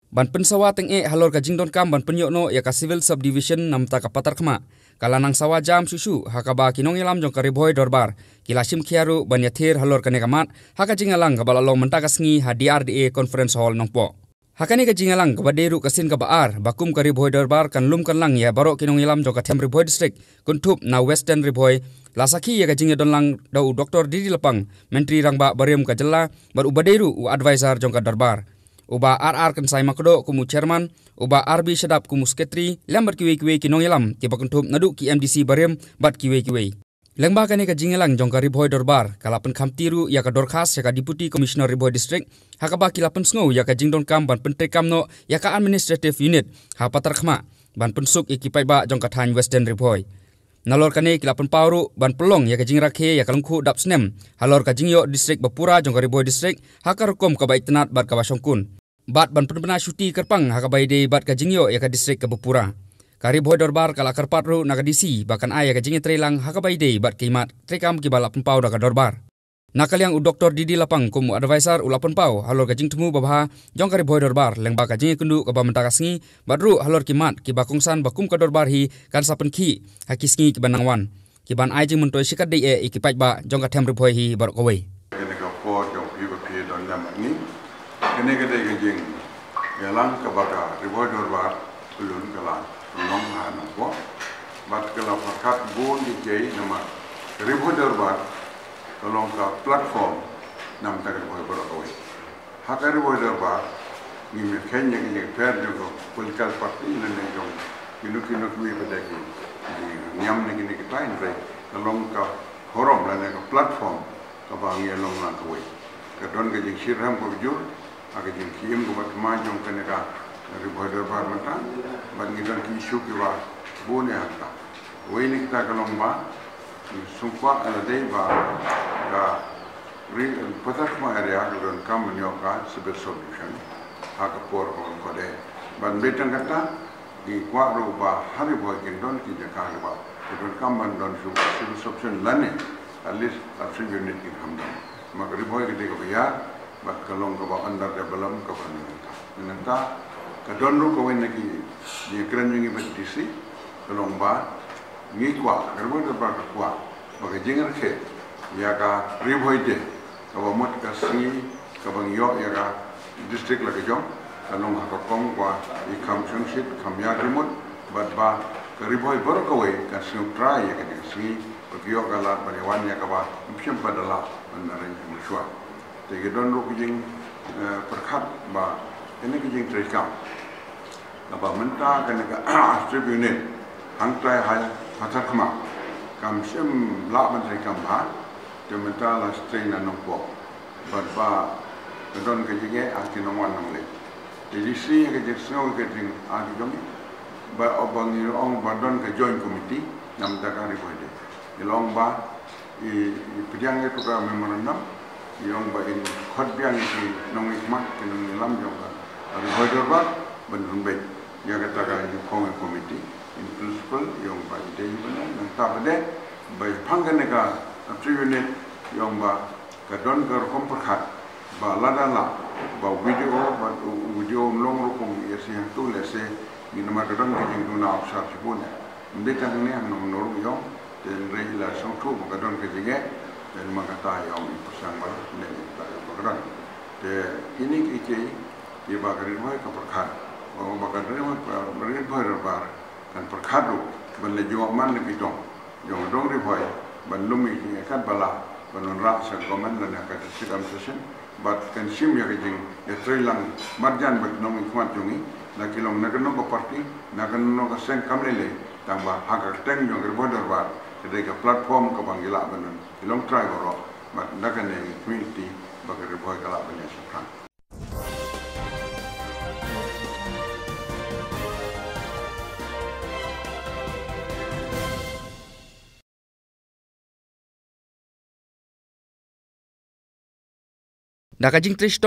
Ban pensawa teng halor ka jingdon kam ban penyok no ya ka civil subdivision namta ka patar khma kalanang sawa jam susu hakaba kinong ilam jong kari boy dorbar kilasim khiaru ban yathir halor ka nekamat haka jingalang ka balalong menta ka sngi ha DRDA conference hall nongpo hakani ka jingalang ka baderu kasin ka baar bakum kari boy dorbar kan lum kan lang ya barok kinong ilam jong ka Them Riboy district kuntup na western Riboy lasaki ya ka jingedon lang dau Dr. Didi Lapang menteri rangba barem ka jella bar ubaderu u advisor jong ka dorbar uba RR kan sai makdo kumu chairman uba RB sedap kumu sekretari lambat kiwe kinong ilam ki bakuntum nadu ki MDC barem bat kiwe lengba kane ka jingelang jong ka Riboy dorbar kalapen khamtiru ya ka dorkhas ya ka deputy commissioner Riboy district hakaba kilapen sngo ya ka jingdon kam ban pentre kamno ya ka administrative unit ha patar khma ban pensuk ikipai ba jong ka than western Riboy nalor kane kilapen pauru ban pelong ya ka jingrakhe ya kalungkhu dap snem halor ka jingyo district bapura jong ka Riboy district hakar kom ka baitenat bat ka wasongkun bat ban penpena syuti kerpang hakabai de bat ka jingyo ya ka distrik ka Bapura. Kari boy dorbar kala kerpat ru naga disi bahkan ayah ka jingyo trelang hakabai de bat kimat trekam ki balap pau da ka dorbar. Nakal yang u Dr. Didi Lapang kumu advisor ulapan pau halor ka jing temu babha jong kari boy dorbar leng ba ka jingyo kundu ka ba mentaka sngi bat ru halor kimat ki bakungsan bakum ka dorbar hi kan sapen ki hakisngi ki banangwan. Ki ban ai jing mentoi sikat de e ikipai ba jong ka Them Riboy hi bar kowe. Kene kene kejeng, yalang kebaga Riboy dorbar ulun kelan long hana ko, bat kelam pakat bon di jai nama Riboy dorbar tolong ka platform nam tak Riboy berawe. Hak Riboy dorbar ni mekenya kene per jogo political party nene jong kinu kui pedagi nyam ni kene kitain re tolong ka forum nene ka platform ka bangi long lan kowe. Kadon kejeng sirham ko jur aga jin kiyem go bat majong kaneka Riboy dorbar mata ban ngidan ki isu ki wa bone hata wayne kita kalomba sumpa ala dei ba ga patak ma area don kam nyoka civil solution haka por on kode ban betang kata di kwa ro ba hari boy kindon ki jaka ba don kam ban don civil solution lane at least action unit ki hamdan mak Riboy gede ko ya bat kalong ka ba under develop ka ba nanta ka donru ko wen ki di kran ngi ba disi kalong ba ngi kwa Riboy ba ka kwa ba ka jingar ke ya ka Riboy de ka ba mot ka si ka ba yo ya ka district la ka jom kalong ka kong kwa i kam chung shit kam ya remote bat ba ka Riboy bar ka we ka su try ya ka si ba yo ka la ba wan ya ka ba mpim badala andare ni shwa Tegi don ru kijing perkat ba ini kijing terikam. Napa menta kena ka tribunal hangtai hal patar kema. Kam sim la ban terikam ha. Menta la strain na nongpo. Ba don kijing akin nongwan nongle. Jadi si kijing snow kijing adi domi. Ba obang ni ong ba don ke joint committee nam dakari boide. Ilong ba i pediang itu ka memorandum yang bain khot biang ki nong ikmat ki nong lam jong ka Riboy dorbar bandun baik ya kata ka kong committee in principle yang ba ide bana nang ta bade bai phangan ka tribunal yang ba ka don gar kom perkhat ba ladala ba video long rukung ya si tu lese ni nama ka don ki jing na opsar sipun ndeta ni ang nong nor yo den rela song tu ka don ki jinge dan mengata yang pasang baru ni tak bergerak. Ini kita di bagian Riboy ke perkat, bagian Riboy dorbar kan perkat tu, benda jawab mana lebih dong, jawab dong Riboy, bandung ini kan bala, bandung rasa komen dan akan sedang sesen, bat kan sim ya kejeng, ya terhilang marjan bagi nong ikmat jungi, nak kilong nak nong ke parti, nak nong ke seng kamlele, tambah hak teng jong Riboy dorbar. Ketika platform ke Banggila benar, ilong try borok, mat nak ni community bagi Riboy kalak benar sekarang. Nakajing Tristom